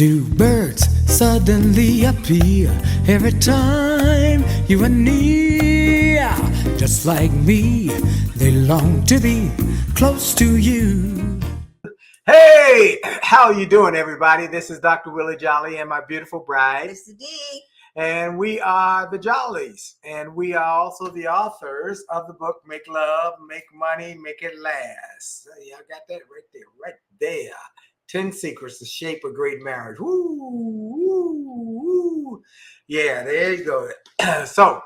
Do birds suddenly appear every time you are near? Just like me, they long to be close to you. Hey, how are you doing, everybody? This is Dr. Willie Jolley and my beautiful bride. This is Dee. And we are the Jolleys. And we are also the authors of the book, Make Love, Make Money, Make It Last. Y'all got that right there. 10 Secrets to Shape a Great Marriage. Woo, woo, woo. Yeah, there you go. So,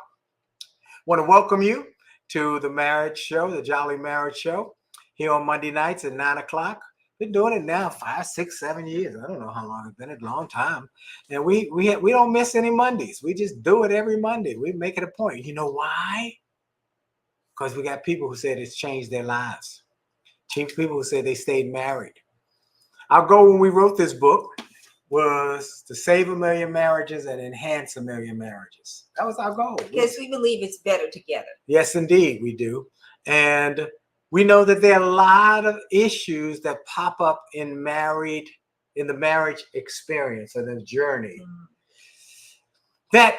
want to welcome you to the marriage show, the Jolley Marriage Show, here on Monday nights at 9 o'clock. Been doing it now 5, 6, 7 years. I don't know how long it's been. A long time. And we don't miss any Mondays. We just do it every Monday. We make it a point. You know why? Because we got people who said it's changed their lives. People who said they stayed married. Our goal when we wrote this book was to save 1 million marriages and enhance 1 million marriages. That was our goal. Because we believe it's better together. Yes, indeed, we do. And we know that there are a lot of issues that pop up in the marriage experience or the journey that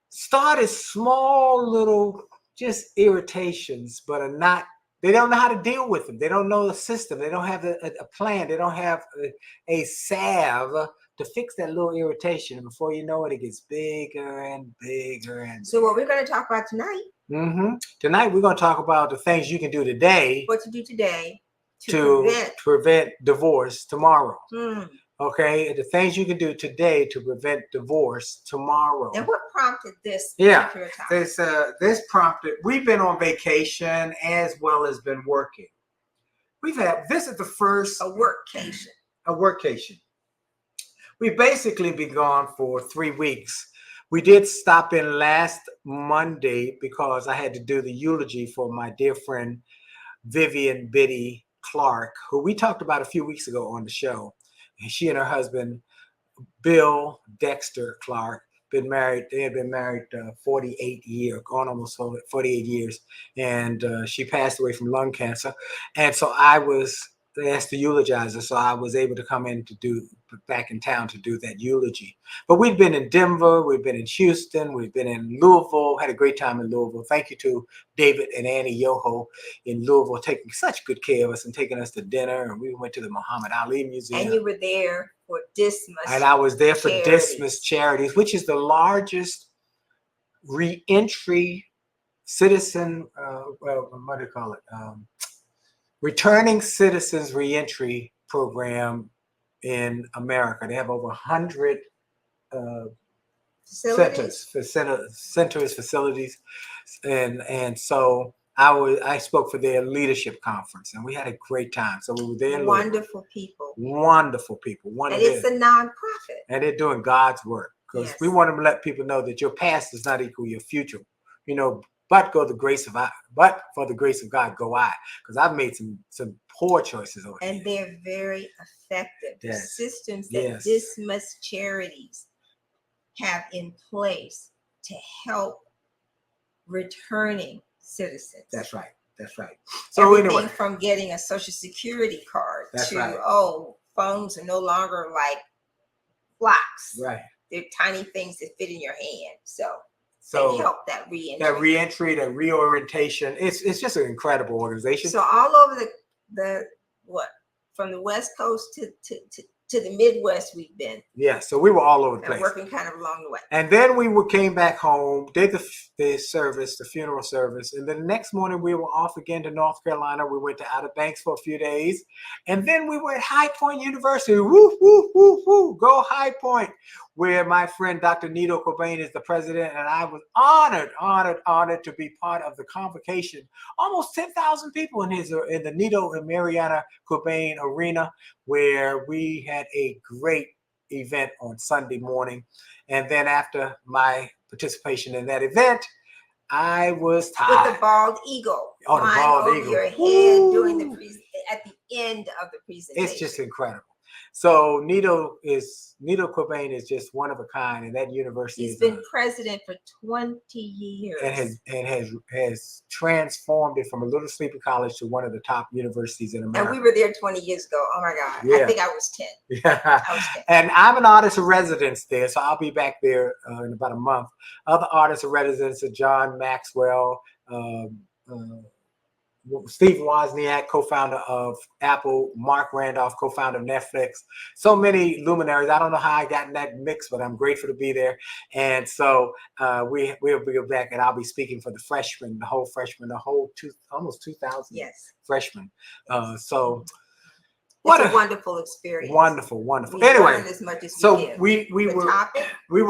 start as small little just irritations, but are not. They don't know how to deal with them. They don't know the system. They don't have a plan. They don't have a salve to fix that little irritation. And before you know it, it gets bigger and bigger. And so what we're going to talk about tonight. Tonight, we're going to talk about the things you can do today. What to do today to prevent divorce tomorrow. Okay, the things you can do today to prevent divorce tomorrow. And what prompted this? This prompted. We've been on vacation as well as been working. This is the first a workcation. We've basically been gone for 3 weeks. We did stop in last Monday because I had to do the eulogy for my dear friend Vivian Biddy Clark, who we talked about a few weeks ago on the show. And she and her husband, Bill Dexter Clark, been married. They had been married 48 years, gone almost 48 years. And she passed away from lung cancer. And so I was asked to eulogize her. So I was able to come back in town to do that eulogy. But we've been in Denver. We've been in Houston. We've been in Louisville. Had a great time in Louisville. Thank you to David and Annie Yoho in Louisville, taking such good care of us and taking us to dinner. And we went to the Muhammad Ali Museum. And you were there for Dismas. And I was there for Dismas Charities, which is the largest reentry citizen, what do you call it? Returning Citizens Reentry Program in America. They have over 100 facilities, and so I spoke for their leadership conference, and we had a great time. So we were there. Wonderful people. And it's a nonprofit. And they're doing God's work because we want to let people know that your past does not equal your future. You know. But for the grace of God, go I. Because I've made some poor choices over and here. They're very effective. The systems that Dismas Charities have in place to help returning citizens. That's right. So everything from getting a Social Security card phones are no longer like blocks. Right. They're tiny things that fit in your hand. So they help that reentry, that reorientation. It's just an incredible organization. So all over from the West Coast to the Midwest we've been. Yeah, so we were all over the place. Working kind of along the way. And then we came back home, did the funeral service, and then the next morning we were off again to North Carolina. We went to Outer Banks for a few days, and then we were at High Point University. Woo, woo, woo, woo, go High Point, where my friend Dr. Nito Cobain is the president, and I was honored to be part of the convocation. Almost 10,000 people in the Nito and Mariana Cobain Arena, where we had a great event on Sunday morning. And then after my participation in that event, I was tired. With the bald eagle. The bald eagle. Your head at the end of the presentation. It's just incredible. So Nito Cobain is just one of a kind, and that university He's been president for 20 years, and has transformed it from a little sleepy college to one of the top universities in America. And we were there 20 years ago. Oh my God! Yeah. I think I was 10. Yeah. I was 10. And I'm an artist of residence there, so I'll be back there in about a month. Other artists of residence are John Maxwell. Steve Wozniak, co-founder of Apple, Mark Randolph, co-founder of Netflix. So many luminaries. I don't know how I got in that mix, but I'm grateful to be there. And so we'll be back, and I'll be speaking for the freshmen, almost 2,000 freshmen. So it's a wonderful experience. Wonderful. We Anyway, as much as so we were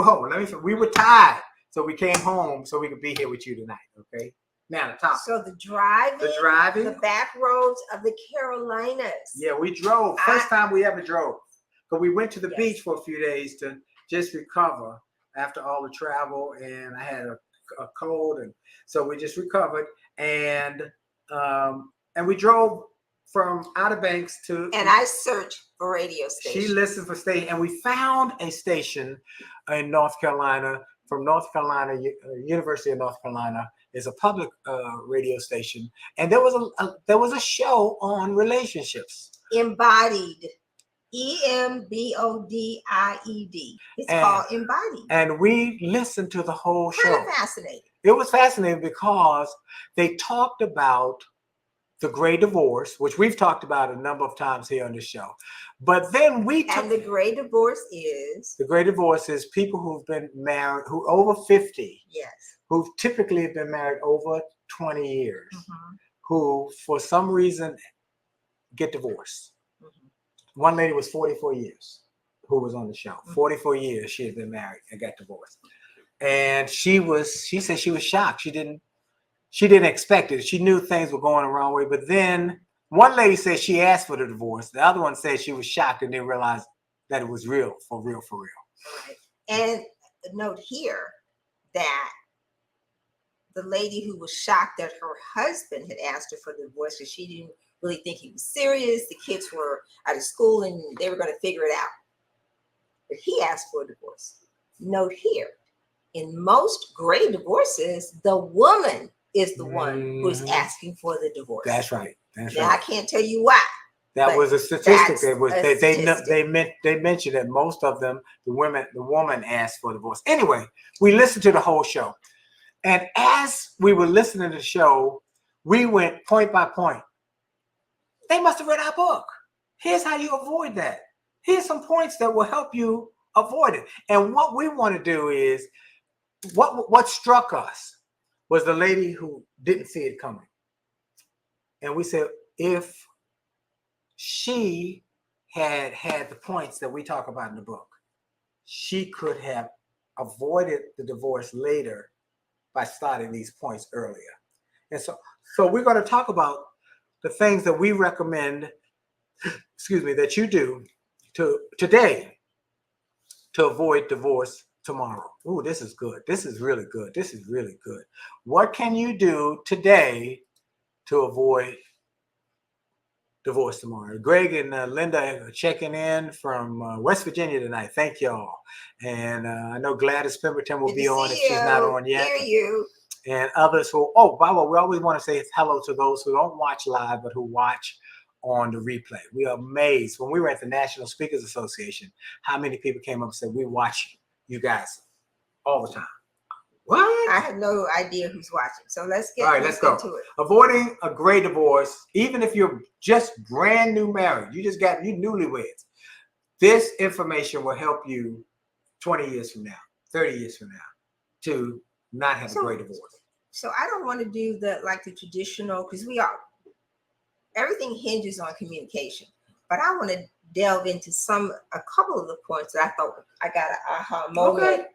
home. We were tired, so we came home so we could be here with you tonight. Okay. Now the top. So the driving, the back roads of the Carolinas. Yeah, we drove. First time we ever drove. But we went to the beach for a few days to just recover after all the travel, and I had a cold, and so we just recovered, and we drove from Outer Banks to. And I searched for radio stations. She listened for station, and we found a station in North Carolina, from North Carolina, University of North Carolina. Is a public radio station, and there was a show on relationships. Embodied, Embodied. It's called Embodied. And we listened to the whole show. Kind of fascinating. It was fascinating because they talked about the Great Divorce, which we've talked about a number of times here on this show. But then the Great Divorce is? The Great Divorce is people who've been married, who over 50. Yes. Who've typically been married over 20 years, who for some reason get divorced. One lady was 44 years who was on the show. 44 years she had been married and got divorced. And she said she was shocked. She didn't expect it. She knew things were going the wrong way. But then one lady said she asked for the divorce. The other one said she was shocked and didn't realize that it was real, for real. Right. And note here that the lady who was shocked that her husband had asked her for the divorce because she didn't really think he was serious. The kids were out of school and they were going to figure it out. But he asked for a divorce. Note here, in most great divorces, the woman is the one who is asking for the divorce. That's right. Now, I can't tell you why. That was a statistic. They mentioned that most of them, the woman asked for a divorce. Anyway, we listened to the whole show. And as we were listening to the show, we went point by point. They must have read our book. Here's how you avoid that. Here's some points that will help you avoid it. And what we want to do is, what struck us was the lady who didn't see it coming. And we said, if she had the points that we talk about in the book, she could have avoided the divorce later by starting these points earlier. And so we're going to talk about the things that we recommend, that you do today to avoid divorce tomorrow. Ooh, this is good. This is really good. This is really good. What can you do today to avoid divorce tomorrow? Greg and Linda are checking in from West Virginia tonight. Thank y'all. And I know Gladys Pemberton will be on if she's not on yet. Hear you. And others who, by the way, we always want to say hello to those who don't watch live, but who watch on the replay. We are amazed when we were at the National Speakers Association, how many people came up and said, we watch you guys all the time. What? I have no idea who's watching. So let's get into it. Avoiding a great divorce, even if you're just brand new married, you newlyweds. This information will help you 20 years from now, 30 years from now, to not have a great divorce. So I don't want to do the traditional, because everything hinges on communication. But I want to delve into a couple of the points that I thought I got an aha moment. Okay.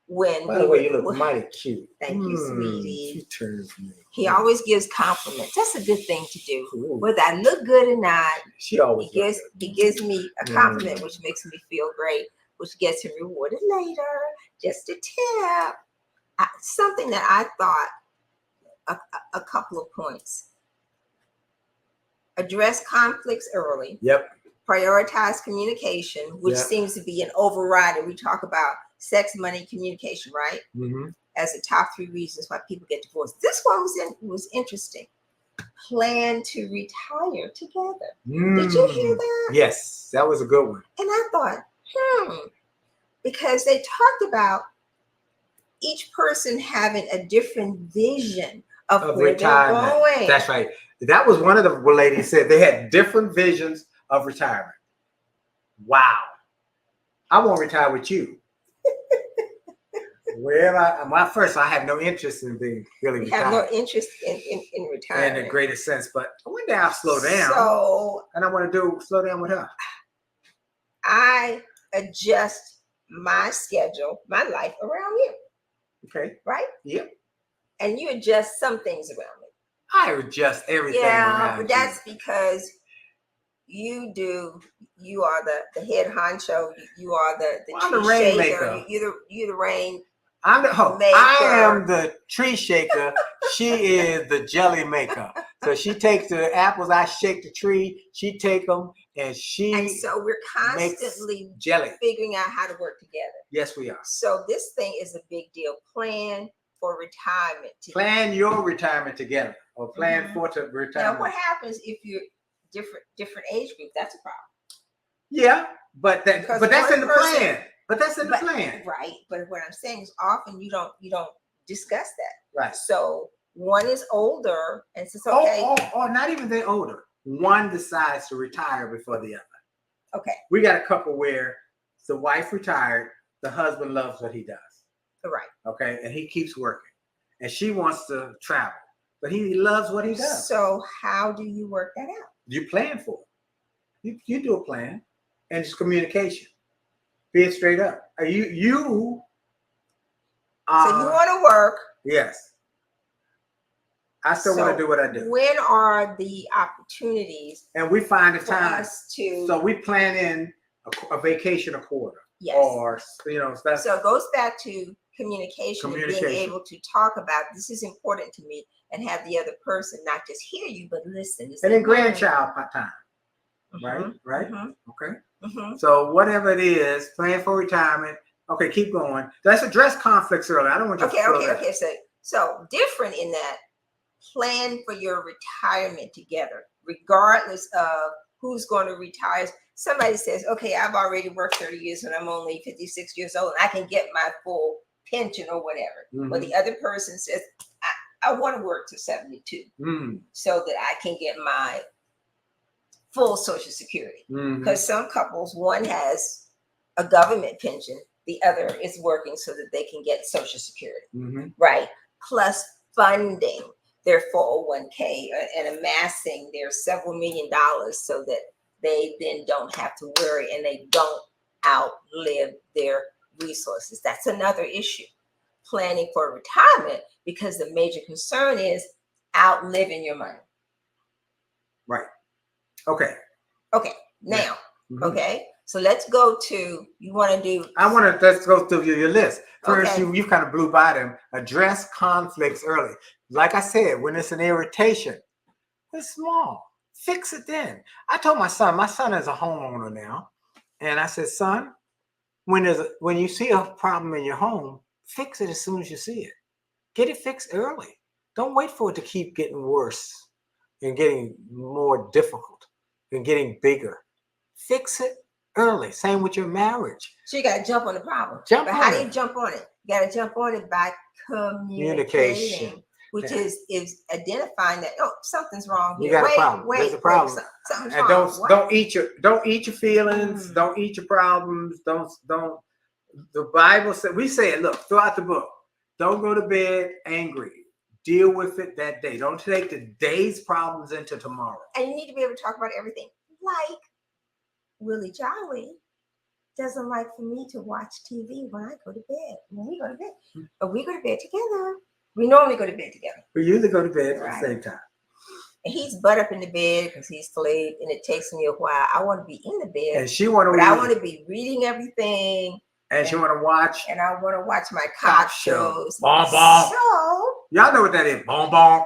By the way, you look mighty cute. Thank you, sweetie. She turned for me. He always gives compliments. That's a good thing to do. Ooh. Whether I look good or not, he gives me a compliment, which makes me feel great, which gets him rewarded later. Just a tip. Something that I thought, a couple of points. Address conflicts early. Yep. prioritize communication, which Yeah. seems to be an override. We talk about sex, money, communication, right? Mm-hmm. As the top 3 reasons why people get divorced. This one was interesting. Plan to retire together. Did you hear that? Yes, that was a good one. And I thought, because they talked about each person having a different vision of where retirement. they're going. That's right. That was one of the ladies said they had different visions of retirement. Wow. I won't retire with you. Well, I have no interest in being really You retired. have no interest in retirement. In the greatest sense, but one day I'll slow down. So, and I want to slow down with her. I adjust my schedule, my life around you. Okay. Right? Yep. And you adjust some things around me. I adjust everything around but that's because you are the head honcho. You are the I'm the tree rainmaker. shaker. You're the rain. I am the tree shaker. She is the jelly maker. So she takes the apples, I shake the tree, she take them, and so we're constantly jelly, figuring out how to work together. Yes, we are. So this thing is a big deal. Plan for retirement. Plan your retirement together, or plan for retirement. Now, what happens if you're different age group? That's a problem. Yeah, but that's in the plan. But that's in the plan. Right. But what I'm saying is often you don't discuss that. Right. So one is older and says, okay. Or not even that older. One decides to retire before the other. Okay. We got a couple where the wife retired, the husband loves what he does. Right. Okay. And he keeps working. And she wants to travel. But he loves what he does. So how do you work that out? You plan for it. You do a plan. And it's communication. Be it straight up. So you want to work. Yes. I still want to do what I do. When are the opportunities? And we find the time. So we plan in a vacation a quarter. Yes. Or, so it goes back to communication and being able to talk about this is important to me and have the other person not just hear you, but listen. And then grandchild time. Right? Right? Okay. So whatever it is, plan for retirement. Okay, keep going. Let's address conflicts early. I don't want you to Okay. So different in that plan for your retirement together, regardless of who's going to retire. Somebody says, okay, I've already worked 30 years and I'm only 56 years old and I can get my full pension or whatever. But the other person says, I want to work to 72 so that I can get my full Social Security. Because some couples, one has a government pension, the other is working so that they can get Social Security, right? Plus funding their 401k and amassing their several $1 million so that they then don't have to worry and they don't outlive their resources. That's another issue. Planning for retirement, because the major concern is outliving your money. Right. Okay. Now, okay. So let's go to, let's go through your list. First, you kind of blew by them. Address conflicts early. Like I said, when it's an irritation, it's small. Fix it then. I told my son is a homeowner now. And I said, son, when you see a problem in your home, fix it as soon as you see it. Get it fixed early. Don't wait for it to keep getting worse and getting more difficult and getting bigger. Fix it early. Same with your marriage. So you got to jump on the problem. How do you jump on it? You got to jump on it by communication, which is identifying that something's wrong here. You got a problem. There's a problem. Something's and wrong. Don't eat your feelings. Don't eat your problems. Don't. The Bible said, we say it. Look throughout the book. Don't go to bed angry. Deal with it that day. Don't take the day's problems into tomorrow. And you need to be able to talk about everything. Like Willie Jolley doesn't like for me to watch TV when I go to bed. When we go to bed, or we go to bed together. We normally go to bed together. We usually go to bed at the same time. And he's butt up in the bed because he's asleep, and it takes me a while. I want to be in the bed, and she want to. I want to be reading everything. And she want to watch. And I want to watch my cop shows. Bon bon. So y'all know what that is. Bon bon.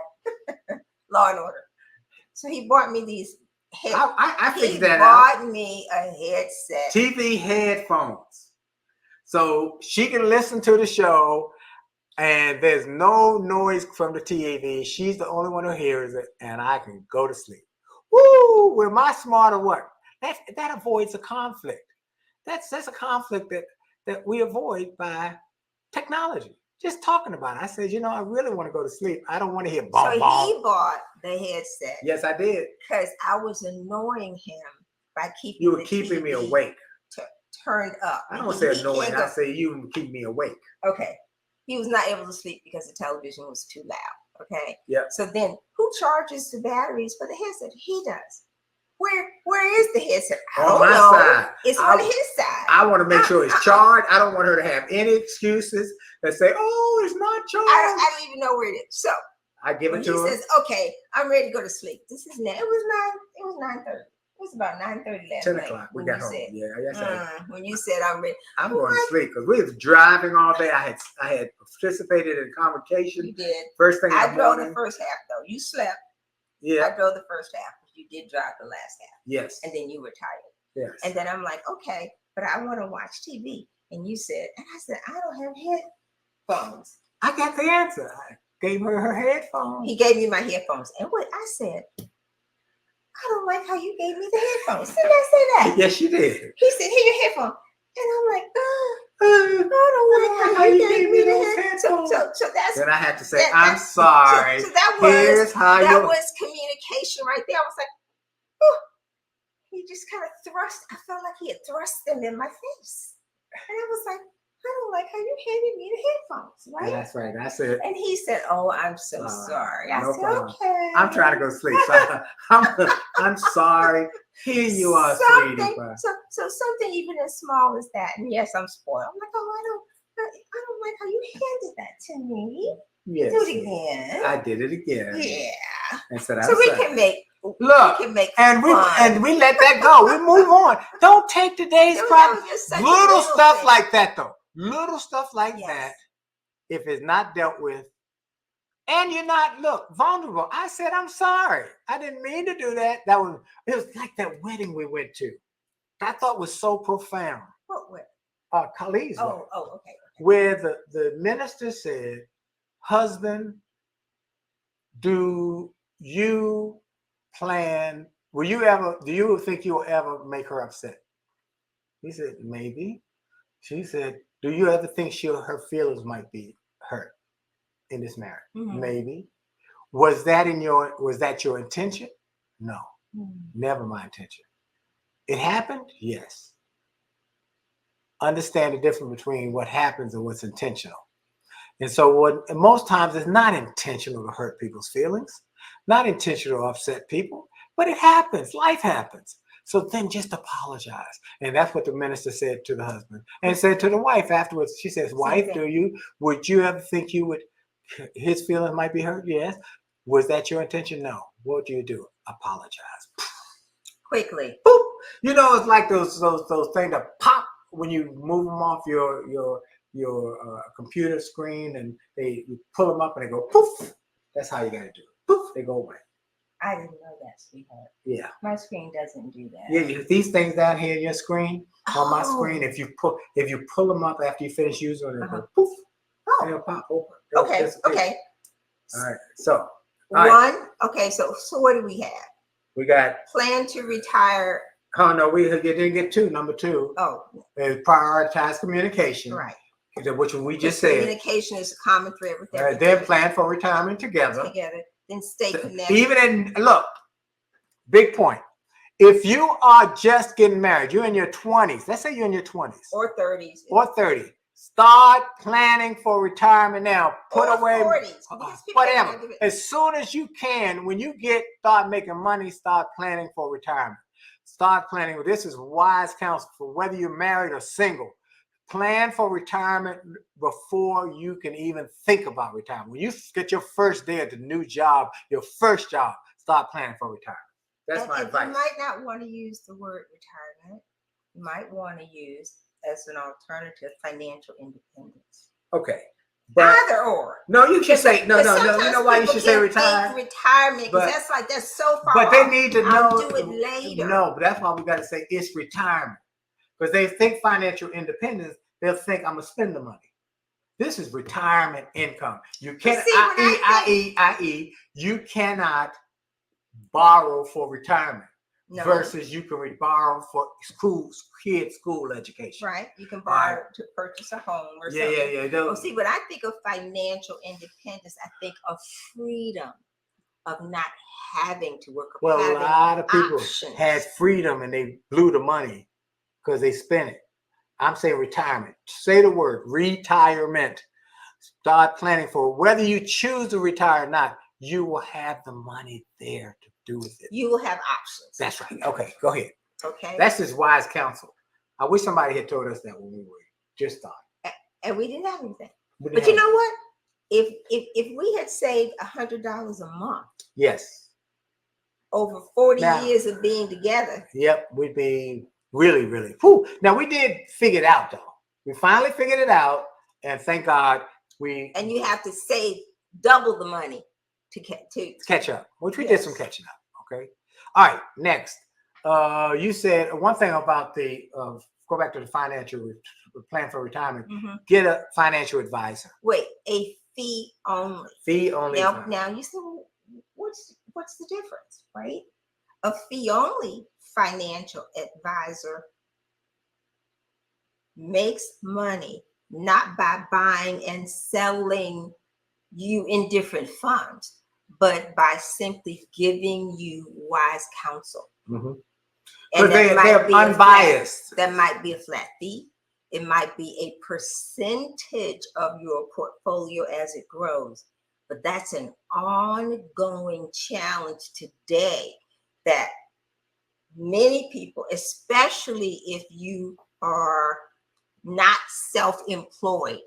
Law and Order. So he bought me these I he figured that out. bought me a headset. TV headphones. So she can listen to the show and there's no noise from the TV. She's the only one who hears it, and I can go to sleep. Woo! With my smarter work. That avoids a conflict. That's a conflict that we avoid by technology. Just talking about it. I said, I really want to go to sleep. I don't want to hear bomb, so bomb. he bought the headset. Yes, I did. Because I was annoying him by keeping You were keeping me awake. Turned up. I don't say annoying. I say you keep me awake. Okay. He was not able to sleep because the television was too loud. Okay. Yeah. So then, who charges the batteries for the headset? He does. Where is the headset? I don't know. Side. It's on his side. I want to make sure it's charged. I don't want her to have any excuses that say, "Oh, it's not charged." I don't even know where it is. So I give it to her. He says, "Okay, I'm ready to go to sleep." This is now. It was 9:30. It was about 9:30 last 10 night. o'clock. We got home. When you said I'm ready, I'm going to sleep because we was driving all day. I had participated in convocation. You did. First thing I drove the first half though. You slept. Yeah. I drove the first half. You did drive the last half. Yes. And then you were tired. Yes. And then I'm like, okay, but I want to watch TV. And you said, and I said, I don't have headphones. I got the answer. I gave her headphones. He gave me my headphones. And what I said, I don't like how you gave me the headphones. Didn't I say that? Yes, you did. He said, here your headphones. And I'm like, I don't like how you gave me the headphones. So that's then I had to say, I'm sorry. So that was communication right there. I was like, oh, he just kind of thrust. I felt like he had thrust them in my face. And I was like, I don't like how you handed me the headphones, right? That's right. That's it. And he said, "Oh, I'm so sorry." I said, problem. "Okay." I'm trying to go sleep. So I'm sorry. Here you are, sweetie. So something even as small as that, and yes, I'm spoiled. I'm like, "Oh, I don't like how you handed that to me." Yes. Do it again. I did it again. Yeah. And said, so we can make. Look, we let that go. We move on. Don't take today's problem. Little stuff like that, though. Little stuff like that, if it's not dealt with, and you're not vulnerable. I said, I'm sorry. I didn't mean to do that. It was like that wedding we went to. I thought was so profound. What wedding? Khalid's wedding. Okay. Where the minister said, husband, do you think you'll ever make her upset? He said, maybe. She said, do you ever think her feelings might be hurt in this marriage? Mm-hmm. Maybe. Was that your intention? No, never my intention. It happened? Yes. Understand the difference between what happens and what's intentional. And so most times it's not intentional to hurt people's feelings, not intentional to upset people, but it happens. Life happens. So then just apologize. And that's what the minister said to the husband and said to the wife afterwards. She says, wife, would you ever think his feelings might be hurt? Yes. Was that your intention? No. What do you do? Apologize. Quickly. Boop. It's like those things that pop when you move them off your computer screen and you pull them up and they go poof. That's how you got to do it. Poof. They go away. I didn't know that, sweetheart. Yeah. My screen doesn't do that. Yeah, these things down here in your screen, on my screen, if you pull them up after you finish using them, they'll go poof. They'll pop open. Okay. All right. So Okay, so what do we have? We got plan to retire. Oh no, we didn't get number 2. Oh. Is prioritize communication. Right. Which we just said. Communication is a common thread with everything. Then plan for retirement together. Then stay connected. Big point. If you are just getting married, you're in your 20s. Let's say you're in your 20s. Or 30s. Or 30. Start planning for retirement now. Put away 40s. Whatever. As soon as you can, when you start making money, start planning for retirement. Start planning. This is wise counsel for whether you're married or single. Plan for retirement before you can even think about retirement. When you get your first day at the new job, your first job, start planning for retirement. That's my advice. You might not want to use the word retirement. You might want to use as an alternative financial independence. Okay. But either or. no, you should say no. You Sometimes know why you people should say can retire? think retirement, But- because that's so far But they off. need to I'll know. do it later. No, but that's why we got to say it's retirement. Because they think financial independence, they'll think I'm gonna spend the money. This is retirement income. You can't, i.e., you cannot borrow for retirement. No. Versus you can borrow for kids' school education. Right. You can borrow to purchase a home or something. Yeah. Well, see, when I think of financial independence, I think of freedom, of not having to work. Well, a lot of people options. had freedom and they blew the money because they spent it. I'm saying retirement. Say the word retirement. Start planning for whether you choose to retire or not. You will have the money there to do with it. You will have options. That's right. Okay, go ahead. Okay. That's just wise counsel. I wish somebody had told us that when we were just starting. And we didn't have anything. But you know what? If we had saved $100 a month. Yes. Over 40 years of being together. Yep, we'd be really, really. Whew. Now we did figure it out though. We finally figured it out, and thank God we. And you have to save double the money to catch up, which we did some catching up. Okay. All right. Next, you said one thing about go back to the financial plan for retirement. Mm-hmm. Get a financial advisor. Wait, a fee only. Fee only. Now you said, what's the difference, right? A fee only financial advisor makes money not by buying and selling you in different funds, but by simply giving you wise counsel. Mm-hmm. And they're unbiased. That might be a flat fee. It might be a percentage of your portfolio as it grows. But that's an ongoing challenge today that many people, especially if you are not self-employed,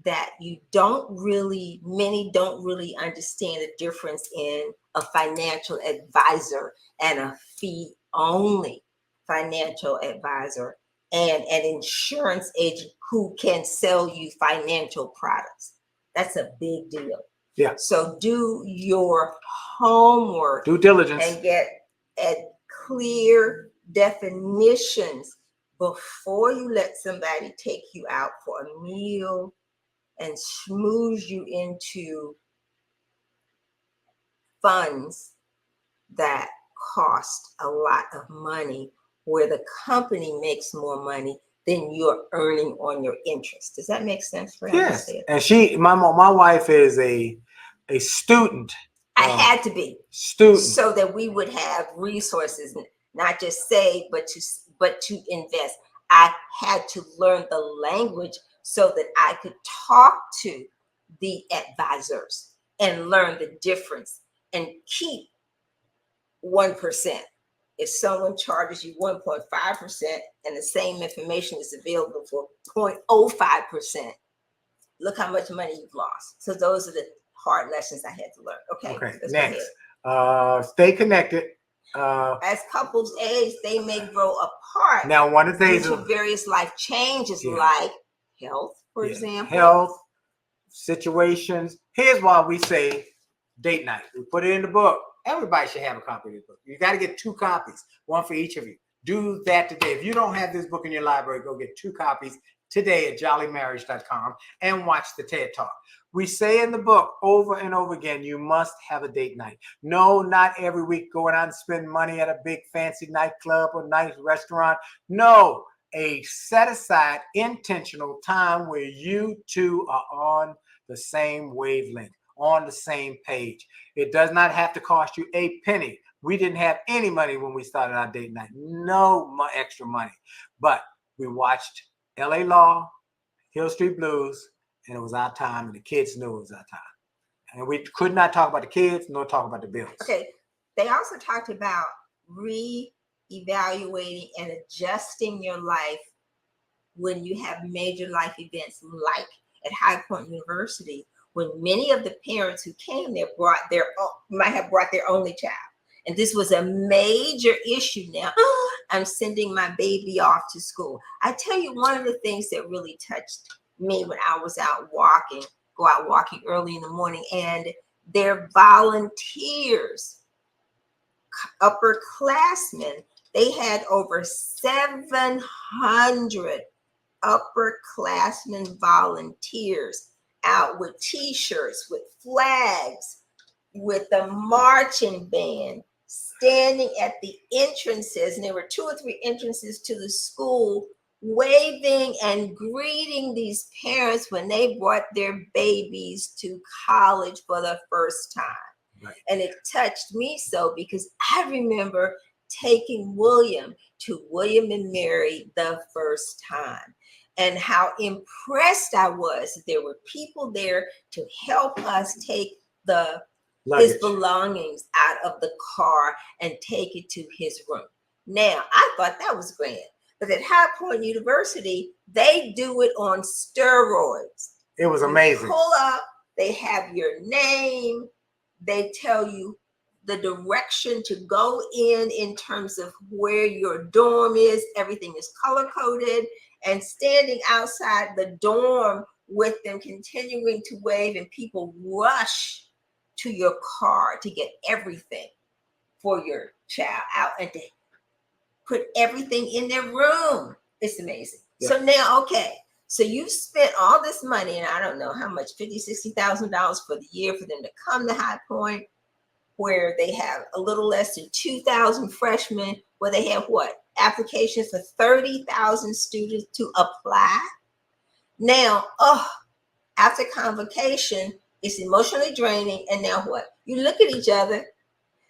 that many don't really understand the difference in a financial advisor and a fee-only financial advisor and an insurance agent who can sell you financial products. That's a big deal. Yeah. So do your homework. Due diligence. And get clear definitions before you let somebody take you out for a meal and schmooze you into funds that cost a lot of money, where the company makes more money than you're earning on your interest. Does that make sense for you? Yes. And my wife is a student. I had to be student so that we would have resources, not just save, but to invest. I had to learn the language so that I could talk to the advisors and learn the difference and keep 1%. If someone charges you 1.5% and the same information is available for 0.05%, look how much money you've lost. So those are the hard lessons I had to learn. Okay. Next, stay connected. As couples age, they may grow apart. Now, one of the things due to various life changes, like health, for example. Health situations. Here's why we say date night. We put it in the book. Everybody should have a copy of this book. You got to get 2 copies, one for each of you. Do that today. If you don't have this book in your library, go get 2 copies today at jolleymarriage.com and watch the TED Talk. We say in the book over and over again, you must have a date night. No, not every week going out and spend money at a big fancy nightclub or nice restaurant. No, a set aside intentional time where you two are on the same wavelength, on the same page. It does not have to cost you a penny. We didn't have any money when we started our date night. No extra money. But we watched LA Law, Hill Street Blues, and it was our time, and the kids knew it was our time. And we could not talk about the kids, nor talk about the bills. Okay. They also talked about re-evaluating and adjusting your life when you have major life events, like at High Point University, when many of the parents who came there might have brought their only child. And this was a major issue now. I'm sending my baby off to school. I tell you, one of the things that really touched me when I was go out walking early in the morning, and their volunteers, upperclassmen, they had over 700 upperclassmen volunteers out with t-shirts, with flags, with the marching band, standing at the entrances, and there were 2 or 3 entrances to the school, waving and greeting these parents when they brought their babies to college for the first time. Right. And it touched me so, because I remember taking William to William and Mary the first time, and how impressed I was that there were people there to help us take his belongings out of the car and take it to his room. Now, I thought that was grand, but at High Point University, they do it on steroids. It was amazing. You pull up, they have your name, they tell you the direction to go in terms of where your dorm is. Everything is color coded, and standing outside the dorm with them, continuing to wave, and people rush to your car to get everything for your child out and to put everything in their room. It's amazing. Yeah. So now, okay, so you've spent all this money, and I don't know how much, $50,000-$60,000 for the year for them to come to High Point, where they have a little less than 2,000 freshmen, where they have what? Applications for 30,000 students to apply. Now, after convocation, it's emotionally draining. And now what? You look at each other,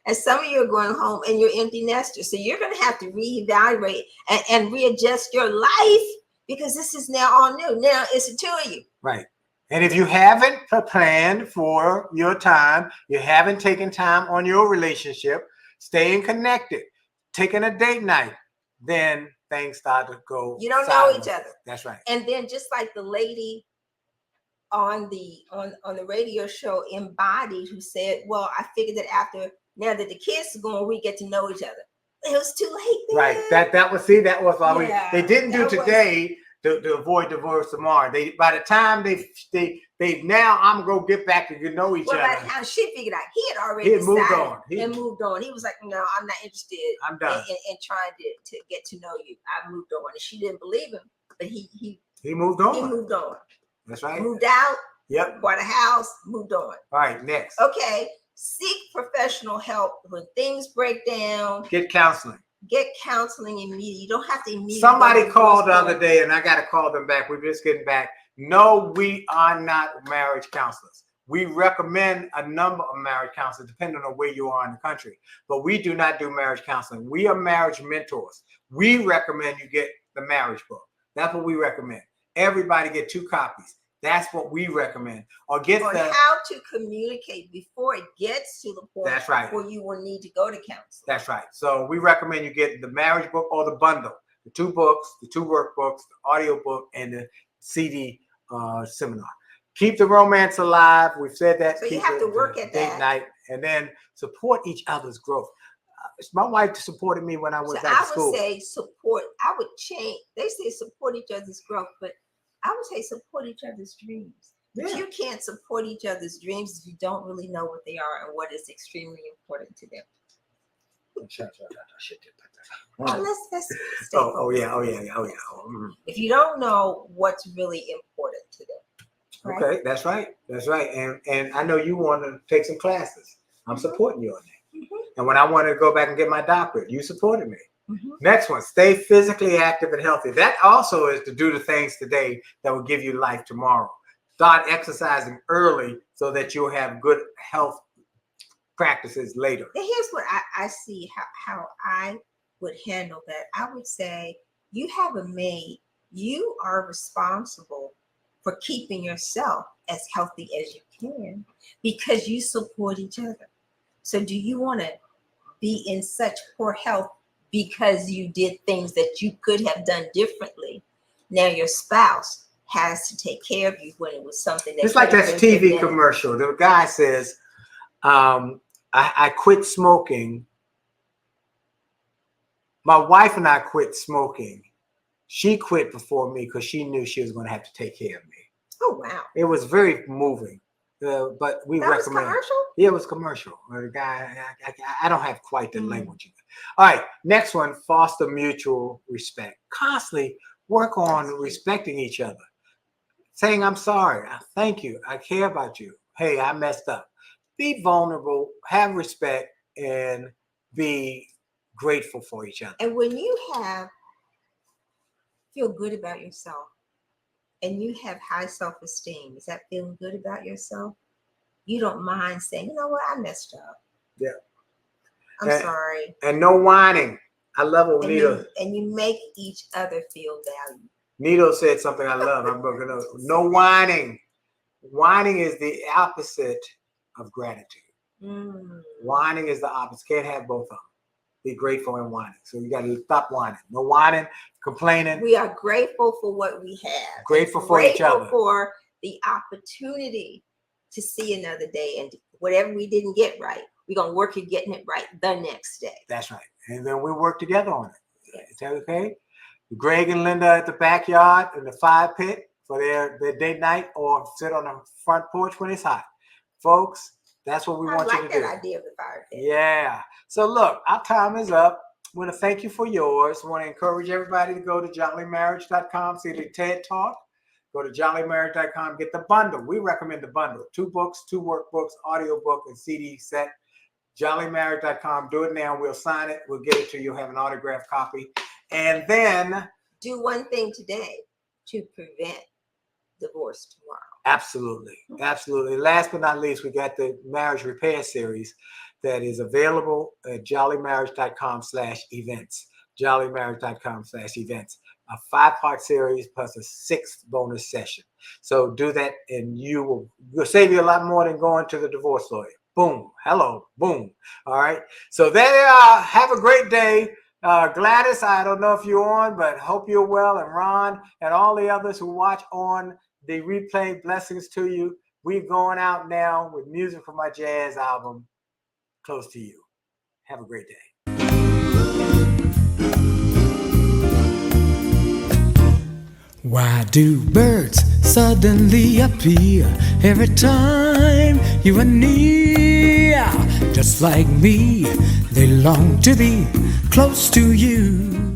and some of you are going home and you're empty nesters. So you're going to have to reevaluate and readjust your life, because this is now all new. Now it's the 2 of you. Right. And if you haven't planned for your time, you haven't taken time on your relationship, staying connected, taking a date night, then things start to go. You don't know each other. That's right. And then just like the lady on the radio show Embodied, who said, well, I figured that now that the kids are going, we get to know each other. It was too late then. Right. That was why they didn't do today to avoid divorce tomorrow. By the time they now I'm gonna get back to know each other. By the time she figured out, he had already moved on. He moved on. He was like, no, I'm not interested. I'm done. In trying to get to know you. I moved on. And she didn't believe him, but he moved on. He moved on. That's right. Moved out. Yep. Bought a house. Moved on. All right. Next. Okay. Seek professional help when things break down. Get counseling. Get counseling immediately. You don't have to immediately. Somebody called the other day, and I got to call them back. We're just getting back. No, we are not marriage counselors. We recommend a number of marriage counselors depending on where you are in the country, but we do not do marriage counseling. We are marriage mentors. We recommend you get the marriage book. That's what we recommend. Everybody get 2 copies. That's what we recommend. Or get how to communicate before it gets to the point. That's right. Where you will need to go to counseling. That's right. So we recommend you get the marriage book or the bundle, the 2 books, the 2 workbooks, the audio book, and the CD seminar. Keep the romance alive. We've said that. So you have to work at date that. Night, and then support each other's growth. My wife supported me when I was back to school. I would say support. I would change. They say support each other's growth, but I would say support each other's dreams. But you can't support each other's dreams if you don't really know what they are and what is extremely important to them. If you don't know what's really important to them. Right? Okay, that's right. That's right. And I know you want to take some classes. I'm supporting you on that. Mm-hmm. And when I wanted to go back and get my doctorate, you supported me. Mm-hmm. Next one, stay physically active and healthy. That also is to do the things today that will give you life tomorrow. Start exercising early so that you'll have good health practices later. Here's what I see how I would handle that. I would say you have a maid. You are responsible for keeping yourself as healthy as you can because you support each other. So do you want to be in such poor health because you did things that you could have done differently? Now your spouse has to take care of you when it was something that... It's like that TV commercial. The guy says, I quit smoking. My wife and I quit smoking. She quit before me because she knew she was going to have to take care of me. Oh, wow. It was very moving. But we That was recommend. commercial? Yeah, it was commercial. The guy, I don't have quite the Mm. language. All right, next one: foster mutual respect. Constantly work on That's good. respecting each other. Saying, "I'm sorry. Thank you. I care about you. Hey, I messed up." Be vulnerable. Have respect, and be grateful for each other. And when you feel good about yourself and you have high self-esteem, is that feeling good about yourself? You don't mind saying, you know what, I messed up. Yeah. I'm sorry. And no whining. I love what Nito. And you make each other feel valued. Nito said something I love. I'm gonna no whining. Whining is the opposite of gratitude. Mm. Whining is the opposite. Can't have both of them. Be grateful and whining. So you got to stop whining. No whining, complaining. We are grateful for what we have. Grateful for each other. Grateful for the opportunity to see another day, and whatever we didn't get right, we're going to work at getting it right the next day. That's right. And then we work together on it. Yes. Is that okay? Greg and Linda at the backyard in the fire pit for their date night, or sit on the front porch when it's hot. Folks, that's what we want you to do. I like that idea of the fire pit. Yeah. So look, our time is up. I want to thank you for yours. I want to encourage everybody to go to jollymarriage.com, see the TED Talk. Go to jollymarriage.com, get the bundle. We recommend the bundle. 2 books, 2 workbooks, audiobook, and CD set. Jollymarriage.com. Do it now. We'll sign it. We'll get it to you. You'll have an autographed copy. And then do one thing today to prevent divorce tomorrow. Absolutely. Absolutely. Last but not least, we got the marriage repair series that is available at jollymarriage.com/events. jollymarriage.com/events. A 5-part series plus a 6th bonus session. So do that, and you'll save you a lot more than going to the divorce lawyer. Boom. Hello. Boom. All right. So there you are. Have a great day. Gladys, I don't know if you're on, but hope you're well. And Ron and all the others who watch on the replay, blessings to you. We're going out now with music from my jazz album, Close to You. Have a great day. Why do birds suddenly appear every time you are near? Just like me, they long to be close to you.